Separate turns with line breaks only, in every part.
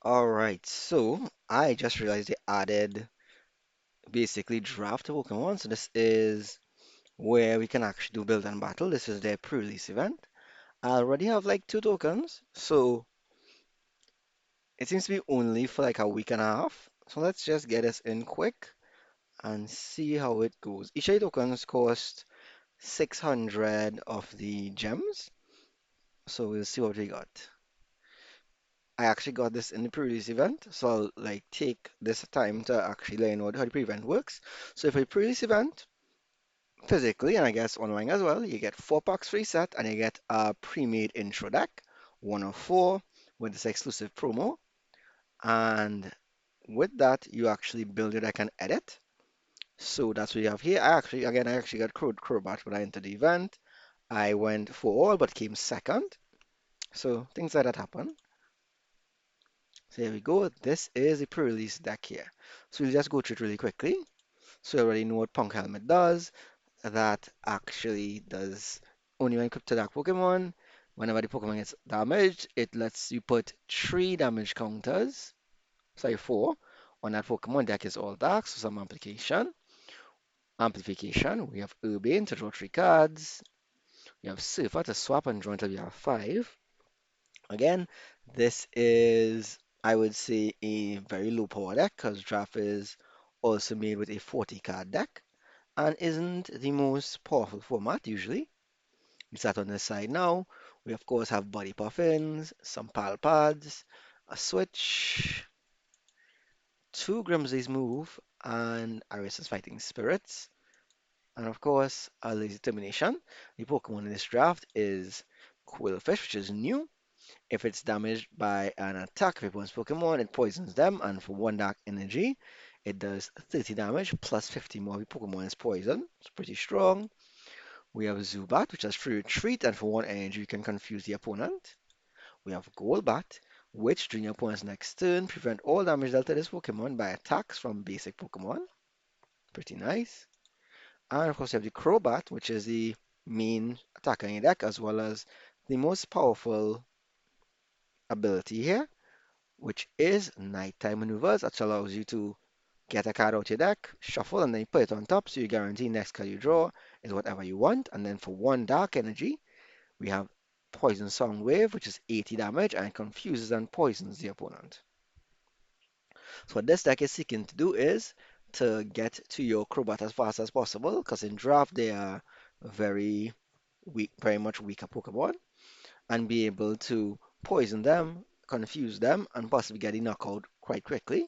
Alright, so I just realized they added basically draft Pokemon. So this is where we can actually do build and battle. This is their pre-release event. I already have like two tokens, so it seems to be only for like a week and a half. So let's just get us in quick and see how it goes. Each of the tokens cost 600 of the gems. So we'll see what we got. I actually got this in the previous event, so I'll like take this time to actually learn how the pre-event works. So for the previous event, physically, and I guess online as well, you get 4 packs free set, and you get a pre-made intro deck, 1 of 4, with this exclusive promo. And with that, you actually build your deck and edit. So that's what you have here. I actually got Crobat when I entered the event. I went for all, but came second. So things like that happen. So here we go. This is a pre-release deck here. So we'll just go through it really quickly. So you already know what Punk Helmet does. That actually does only when equipped to that Pokemon. Whenever the Pokemon gets damaged, it lets you put 3 damage counters, sorry, 4, on that Pokemon. Deck is all dark, so some amplification. Amplification. We have Urbane to draw 3 cards. We have Surfer to swap and draw until we have 5. Again, this is, I would say, a very low power deck because draft is also made with a 40 card deck and isn't the most powerful format usually. We start on this side now. We of course have body puffins, some pal pads, a switch, 2 Grimsley's move, and Iris's fighting spirits, and of course a lazy determination. The Pokemon in this draft is Quillfish, which is new. If it's damaged by an attack of opponent's Pokemon, it poisons them, and for 1 dark energy, it does 30 damage plus 50 more of the Pokemon is poison. It's pretty strong. We have Zubat, which has free retreat, and for 1 energy, you can confuse the opponent. We have Golbat, which during your opponent's next turn, prevent all damage dealt to this Pokemon by attacks from basic Pokemon. Pretty nice. And of course, you have the Crobat, which is the main attacker in your deck, as well as the most powerful ability here, which is Nighttime Maneuvers, which allows you to get a card out your deck, shuffle, and then you put it on top, so you guarantee next card you draw is whatever you want. And then for 1 dark energy, we have Poison Song Wave, which is 80 damage and confuses and poisons the opponent. So what this deck is seeking to do is to get to your Crobat as fast as possible, because in draft they are very weak, very much weaker Pokemon, and be able to poison them, confuse them, and possibly get a knockout quite quickly.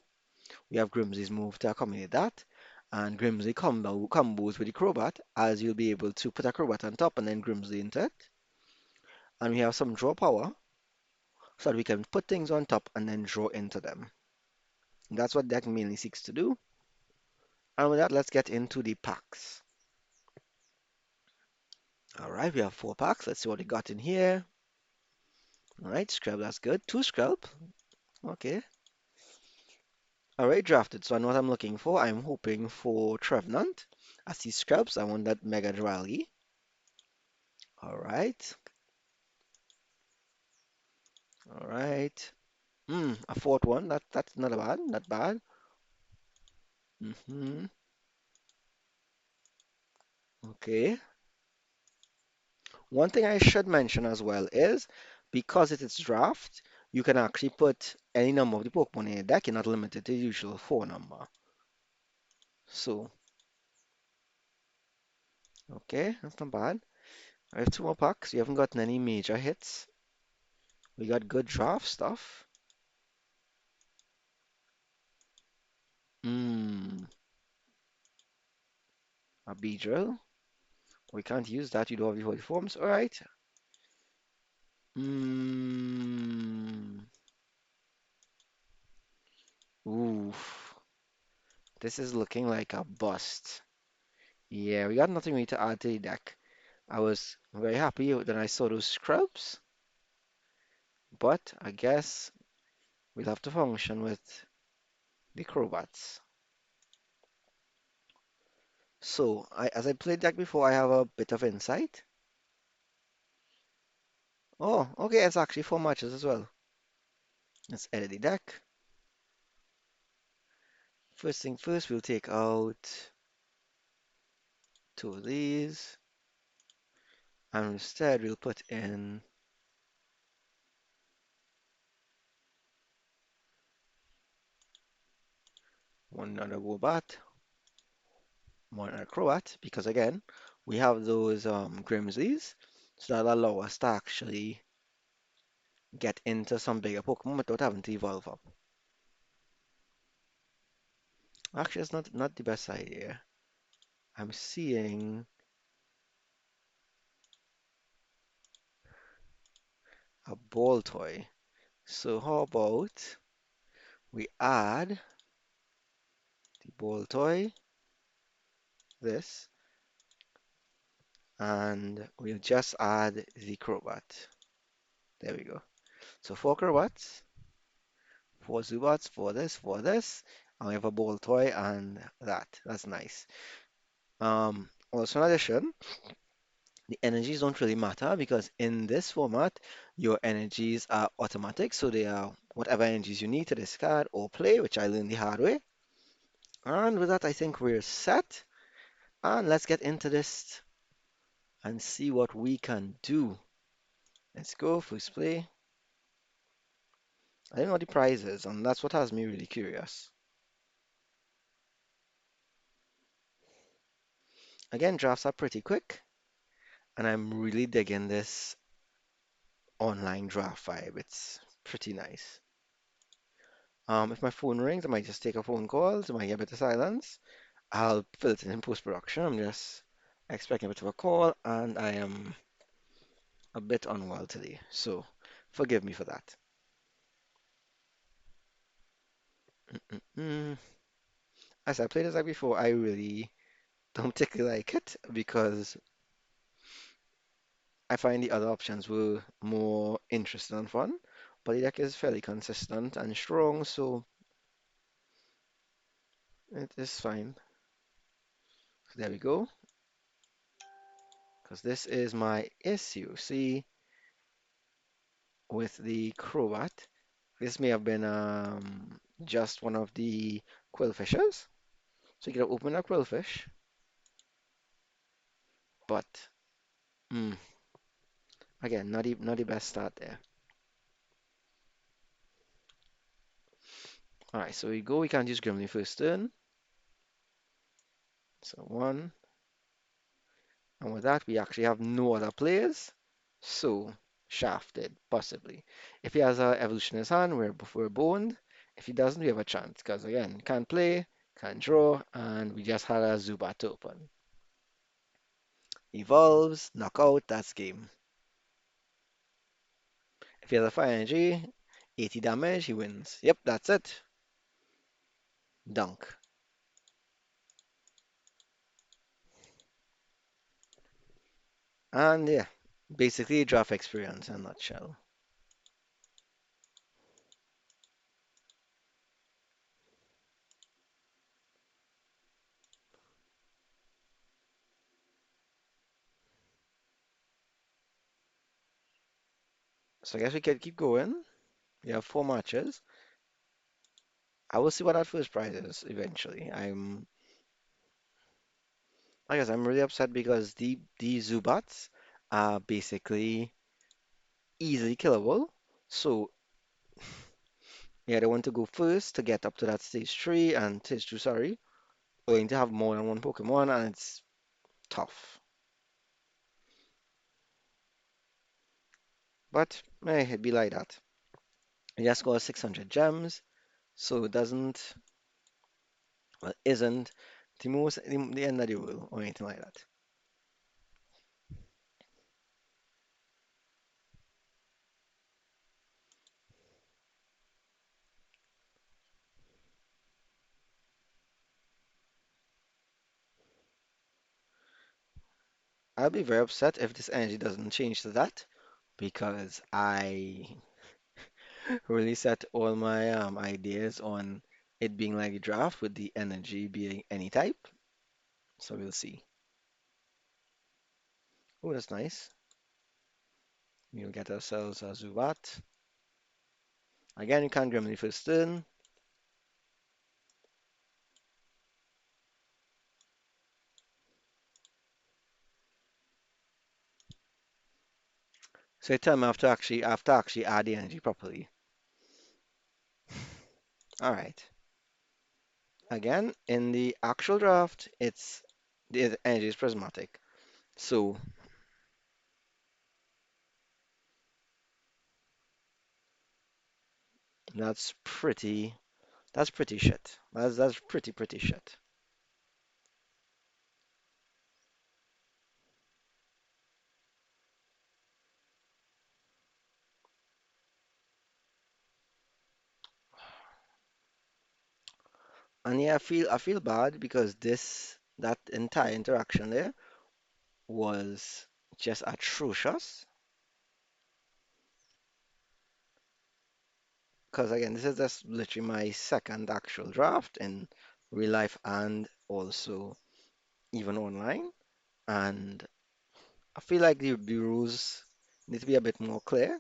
We have Grimsley's move to accommodate that, and Grimsley combos with the Crobat, as you'll be able to put a Crobat on top and then Grimsley into it. And we have some draw power, so that we can put things on top and then draw into them. That's what deck mainly seeks to do. And with that, let's get into the packs. All right, we have 4 packs. Let's see what we got in here. All right, Scrub, that's good. 2 Scrub. Okay. All right, drafted. So I know what I'm looking for. I'm hoping for Trevenant. I see Scrubs. I want that Mega Dragalge. All right. All right. A fourth one. That's not bad. Not bad. Mm-hmm. Okay. One thing I should mention as well is because it is draft, you can actually put any number of the Pokemon in your deck. You're not limited to the usual 4 number. So, okay, that's not bad. I have 2 more packs. We haven't gotten any major hits. We got good draft stuff. Hmm, a Beedrill. We can't use that. You don't have the holy forms. All right. Hmm. Oof. This is looking like a bust. Yeah, we got nothing really to add to the deck. I was very happy when I saw those scrubs, but I guess we'll have to function with the Crobats. So, as I played deck before, I have a bit of insight. Oh, okay, it's actually 4 matches as well. Let's edit the deck. First thing first, we'll take out two of these, and instead we'll put in one another Woobat, one another Croat, because again, we have those Grimsleys, so that'll allow us to actually get into some bigger Pokemon without having to evolve up. Actually, it's not the best idea. I'm seeing a ball toy. So how about we add the ball toy, this, and we'll just add the Crobat. There we go. So four Crobats, four Zubats, for this, and we have a ball toy and that. That's nice. Also in addition, the energies don't really matter because in this format, your energies are automatic. So they are whatever energies you need to discard or play, which I learned the hard way. And with that, I think we're set. And let's get into this and see what we can do. Let's go, first play. I don't know what the prize is, and that's what has me really curious. Again, drafts are pretty quick, and I'm really digging this online draft vibe. It's pretty nice. If my phone rings, I might just take a phone call, so I might get a bit of silence. I'll fill it in post-production. I'm just expecting a bit of a call, and I am a bit unwell today, so forgive me for that. Mm-mm-mm. As I played this like before, I really don't particularly like it because I find the other options were more interesting and fun, but the deck is fairly consistent and strong, so it is fine. So there we go, because this is my issue. See, with the Crobat, this may have been just one of the quillfishes. So you can open a quillfish, but mm, again, not the best start there. All right, so we go. We can't use Grimly first turn. So one, and with that, we actually have no other players. So shafted, possibly. If he has a evolution in his hand, we're boned. If he doesn't, we have a chance. Because again, can't play, can't draw, and we just had a Zubat open. Evolves, knockout, that's game. If he has a fire energy, 80 damage, he wins. Yep, that's it. Dunk. And yeah, basically draft experience in a nutshell. So I guess we can keep going. We have four matches. I will see what that first prize is eventually. I guess I'm really upset because the Zubats are basically easily killable. So yeah, they want to go first to get up to that stage three and stage two, sorry. Going to have more than one Pokemon and it's tough. But it'd be like that. It just got 600 gems, so it doesn't, well, isn't the end of the world or anything like that. I'll be very upset if this energy doesn't change to that because I really set all my ideas on it being like a draft with the energy being any type. So we'll see. Oh, that's nice. We'll get ourselves a Zubat. Again, you can't Grimly first turn. So you tell me after actually add the energy properly. All right. Again, in the actual draft, it's the energy is prismatic. So that's pretty that's pretty shit. That's pretty shit. And yeah, I feel bad because that entire interaction there was just atrocious. Because again, this is just literally my second actual draft in real life and also even online. And I feel like the rules need to be a bit more clear.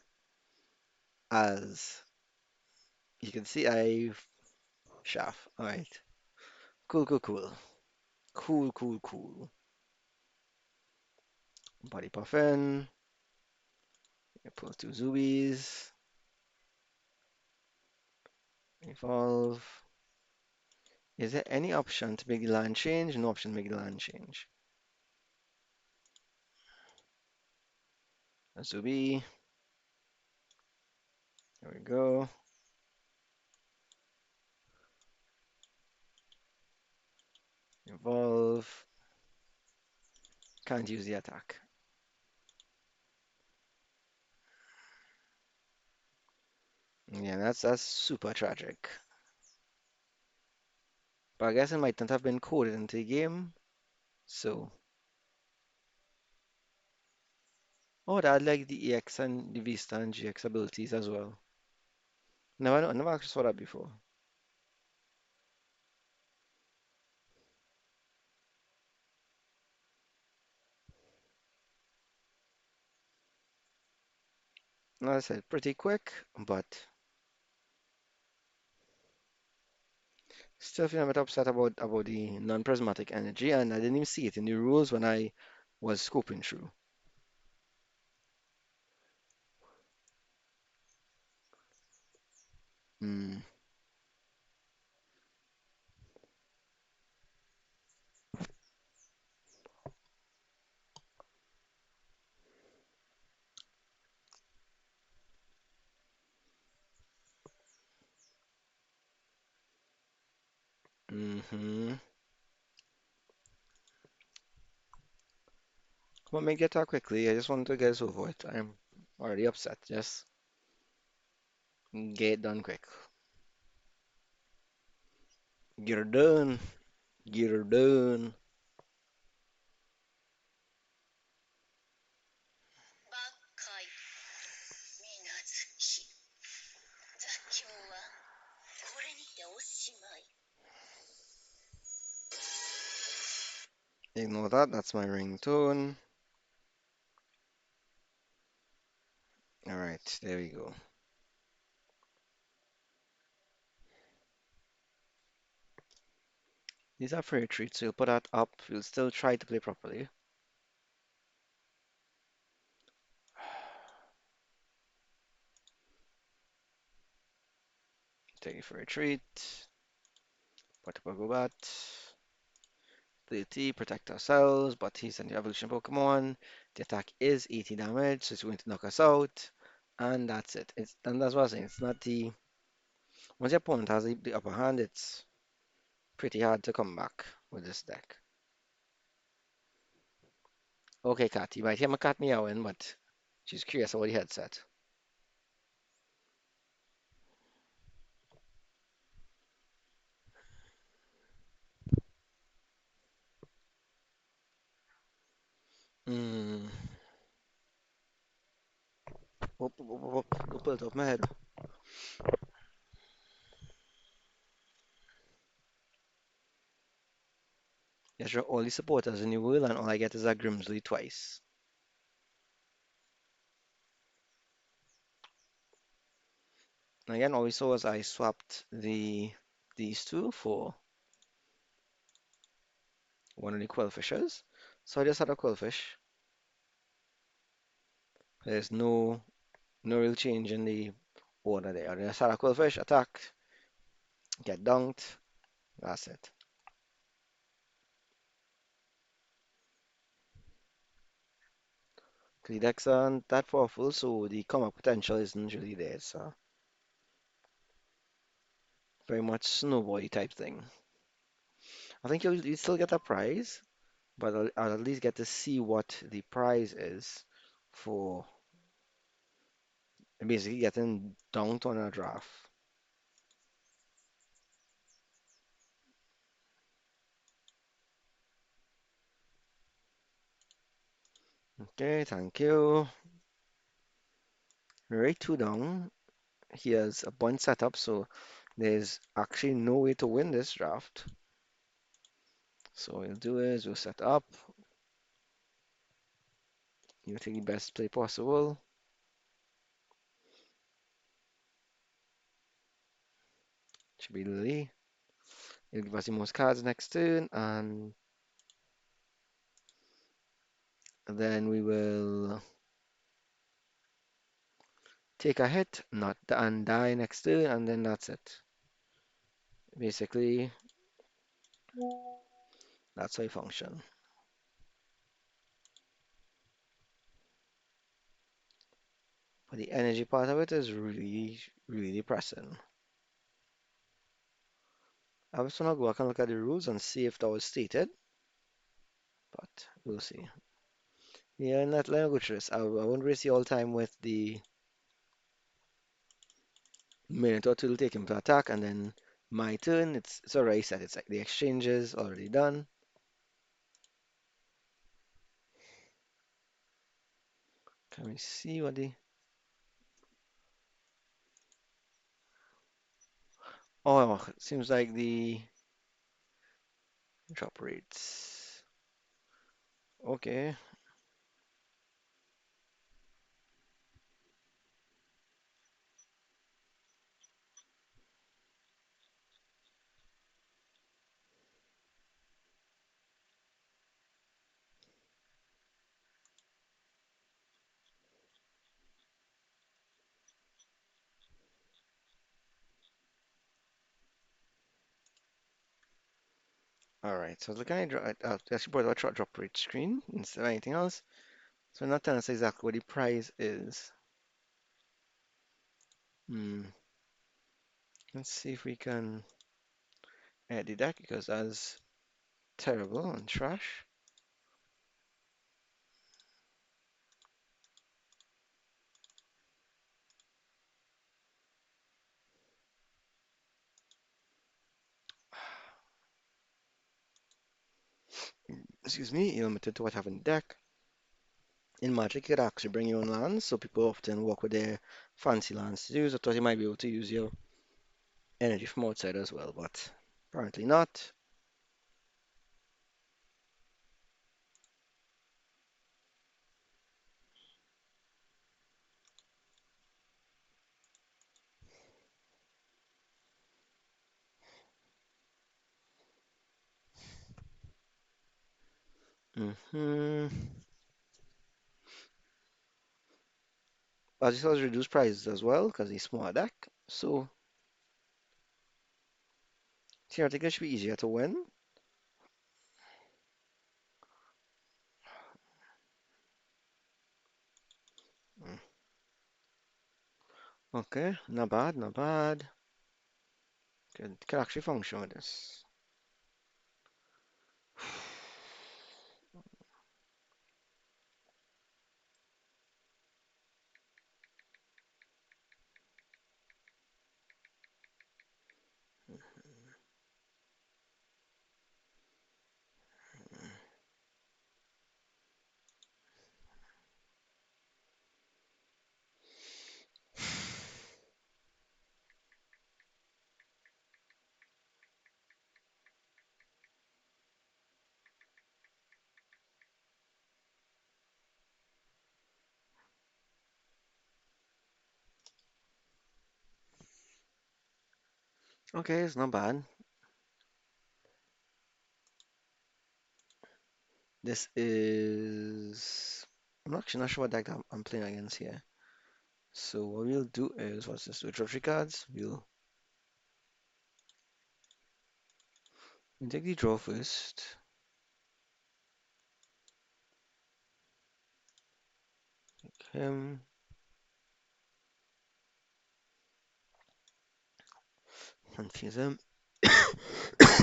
As you can see, I shaft. All right, cool, cool, cool, cool, cool, cool. Body puffin. Pull two Zoobies. Evolve. Is there any option to make the land change? No option to make the land change. A Zubi. There we go. Evolve. Can't use the attack. Yeah, that's super tragic. But I guess it might not have been coded into the game. So, oh, that had like the EX and the Vista and GX abilities as well. Never actually saw that before. As I said, pretty quick, but still feeling a bit upset about the non-prismatic energy, and I didn't even see it in the rules when I was scoping through. Mm. Mm-hmm. Come on, make it out quickly. I just wanted to get this over with. I'm already upset. Just get it done quick. Get her done. Get her done. Ignore that. That's my ringtone. All right, there we go. These are free treats, so you'll put that up. You'll still try to play properly. Take it for a treat. Put up a Gobat. Play T, protect ourselves, but he's an evolution Pokemon. The attack is 80 damage, so it's going to knock us out. And that's it. And that's what I was saying. It's not the once your opponent has the upper hand, it's pretty hard to come back with this deck. Okay, Cat, you might hear my cat meowing, but she's curious about the headset. Hmm. Whoop, whoop, whoop, whoop. Don't pull it off my head. Yes, you're all the supporters in the world, and all I get is a Grimsley twice. Again, all we saw was I swapped these two for one of the quillfishes. So I just had a quillfish. There's no real change in the order there. I just had a quillfish, attack, get dunked. That's it. The decks aren't that powerful, so the comeback potential isn't really there. So very much snowball type thing. I think you still get a prize, but I'll at least get to see what the prize is for basically getting dunked on a draft. Okay, thank you. Right, two down. He has a bunch set up, so there's actually no way to win this draft. So what we'll do is we'll set up. You take the best play possible. Should be Lily. He'll give us the most cards next turn, and then we will take a hit, not and die next turn, and then that's it. Basically, that's how it function. But the energy part of it is really depressing. I was gonna go back and look at the rules and see if that was stated, but we'll see. Yeah, not let me go through this. I won't waste your time with the minute or two to take him to attack, and then my turn. It's already set. It's like the exchange is already done. Can we see what the? Oh, it seems like the drop rates. Okay. All right. So looking at actually brought up a drop rate screen instead of anything else. So not telling us exactly what the price is. Hmm. Let's see if we can edit the deck because that's terrible and trash. Excuse me, you're limited to what I have in the deck. In Magic, you could actually bring your own lands, so people often work with their fancy lands to use. I thought you might be able to use your energy from outside as well, but apparently not. Hmm. As well as reduce prices as well, because he's smaller deck. So theoretically, it should be easier to win. Mm. Okay, not bad, not bad. Could actually function with this. Okay, it's not bad. This is... I'm actually not sure what deck I'm playing against here. So what we'll do is, what's this? We draw three cards. We'll take the draw first. Him. Confuse him.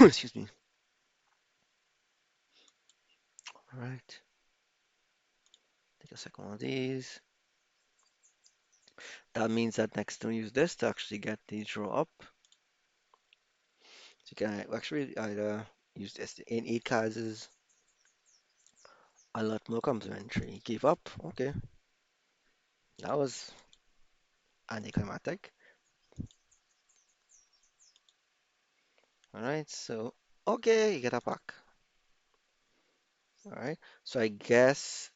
Excuse me. Alright. Take a second one of these. That means that next time we use this to actually get the draw up. So you can actually either use this. In 8 cards is a lot more complimentary. Give up. Okay. That was anticlimactic. Alright, so okay, you get a pack. Alright. So I guess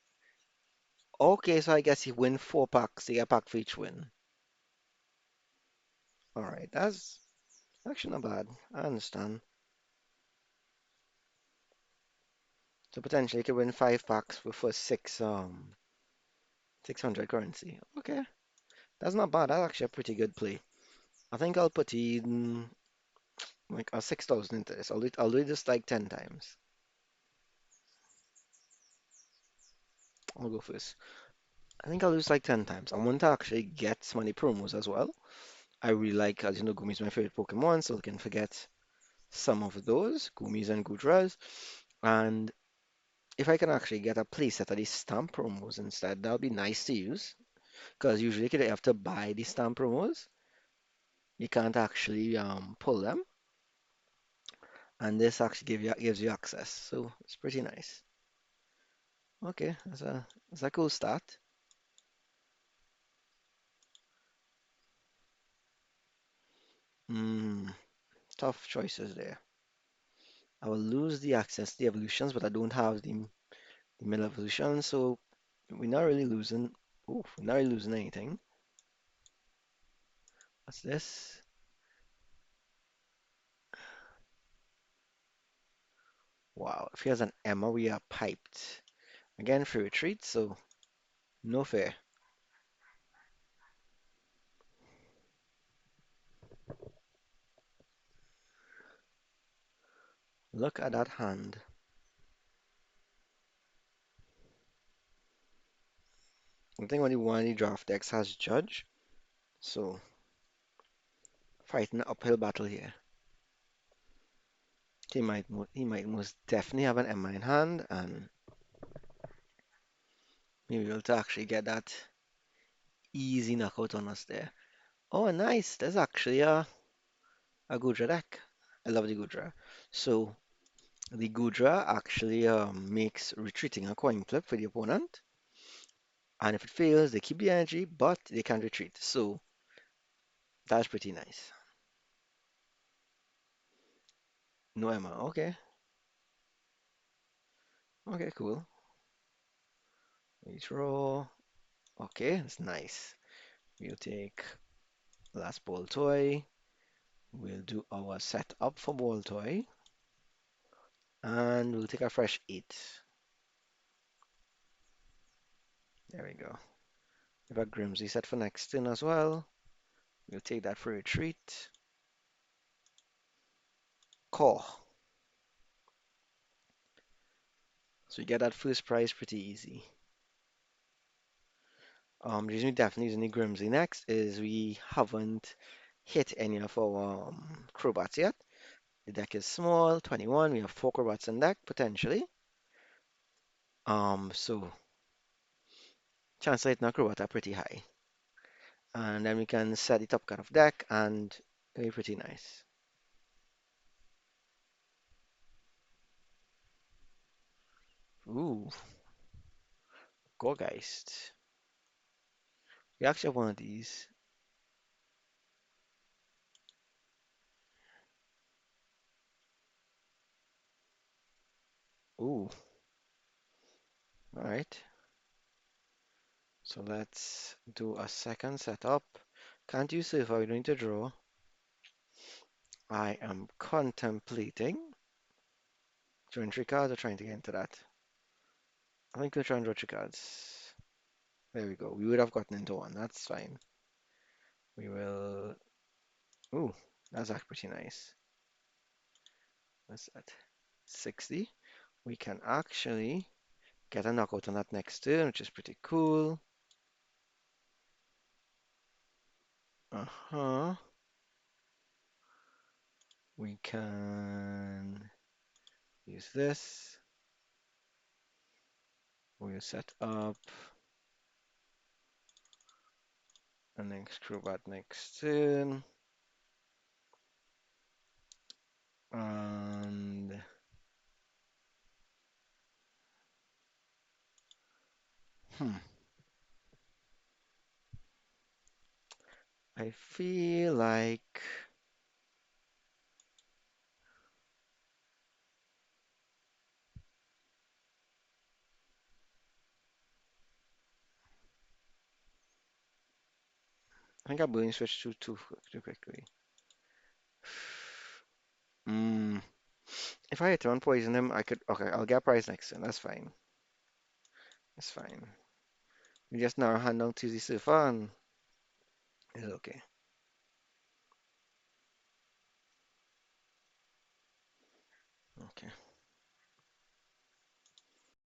okay, so I guess you win 4 packs, you get a pack for each win. Alright, that's actually not bad. I understand. So potentially you could win 5 packs for 600 currency. Okay. That's not bad. That's actually a pretty good play. I think I'll put in like a 6,000 into this. I'll do this like 10 times. I'll go first. I think I'll do this like 10 times. I want to actually get some money promos as well. I really like, as you know, Gumi's my favorite Pokemon, so I can forget some of those, Gumis and Gudras. And if I can actually get a playset of these stamp promos instead, that'll be nice to use. Because usually you have to buy the stamp promos. You can't actually pull them. And this actually gives you access. So it's pretty nice. Okay, that's a cool start. Hmm, tough choices there. I will lose the access to the evolutions, but I don't have the middle evolution, so we're not really losing. Oh, we're not really losing anything. What's this? Wow, if he has an Emma, we are piped. Again, free retreat, so no fair. Look at that hand. I think only one of the draft decks has Judge, so fighting an uphill battle here. He might most definitely have an Emma in hand, and maybe able to actually get that easy knockout on us there. Oh, nice. There's actually a Gudra deck. I love the Gudra. So the Gudra actually makes retreating a coin flip for the opponent. And if it fails, they keep the energy, but they can retreat. So that's pretty nice. No Emma. Okay. Okay, cool. We draw. Okay, that's nice. We'll take last ball toy. We'll do our setup for ball toy. And we'll take a fresh 8. There we go. We have a Grimsy set for next turn as well. We'll take that for retreat. Core. So we get that first prize pretty easy. The reason we definitely using the Grimsy next is we haven't hit any of our Crobats yet. The deck is small, 21. We have 4 Crobats in deck potentially. So chances of hitting a Crobat are pretty high. And then we can set the top card of deck and it'll be pretty nice. Ooh, Gorgeist. We actually have one of these. Ooh, alright. So let's do a second setup. Can't use Surfer, we don't need to draw. I am contemplating drawing three cards or trying to get into that. I think we'll try and draw three cards. There we go. We would have gotten into one. That's fine. We will. Ooh, that's actually pretty nice. What's that? 60. We can actually get a knockout on that next turn, which is pretty cool. Uh-huh. We can use this. We'll set up and then Screwbat next turn. And hmm, I feel like I think I'm going to switch to too quickly. Hmm. If I hit to unpoison him, I could. Okay, I'll get a prize next turn. That's fine. That's fine. We just narrow hand down to the surfer and it's okay.